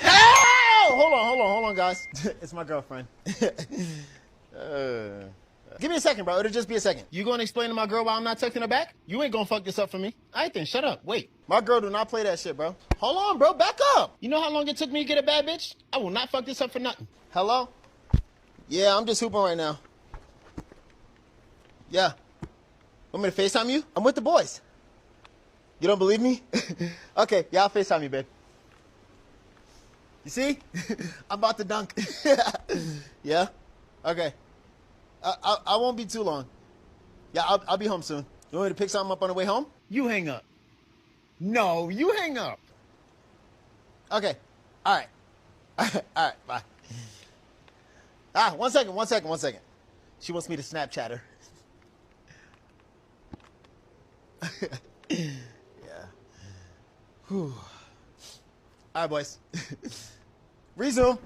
Ow! Hold on, guys. It's my girlfriend. Give me a second, bro. It'll just be a second. You gonna explain to my girl why I'm not texting her back? You ain't gonna fuck this up for me. All right then, shut up. Wait. My girl do not play that shit, bro. Hold on, bro. Back up. You know how long it took me to get a bad bitch? I will not fuck this up for nothing. Hello? Yeah, I'm just hooping right now. Yeah. Want me to FaceTime you? I'm with the boys. You don't believe me? Okay, yeah, I'll FaceTime you, babe. You see? I'm about to dunk. Yeah? Okay. I won't be too long. Yeah, I'll be home soon. You want me to pick something up on the way home? You hang up. No, you hang up. Okay. All right. All right, bye. 1 second. She wants me to Snapchat her. Yeah. Whew. All right, boys. Resume.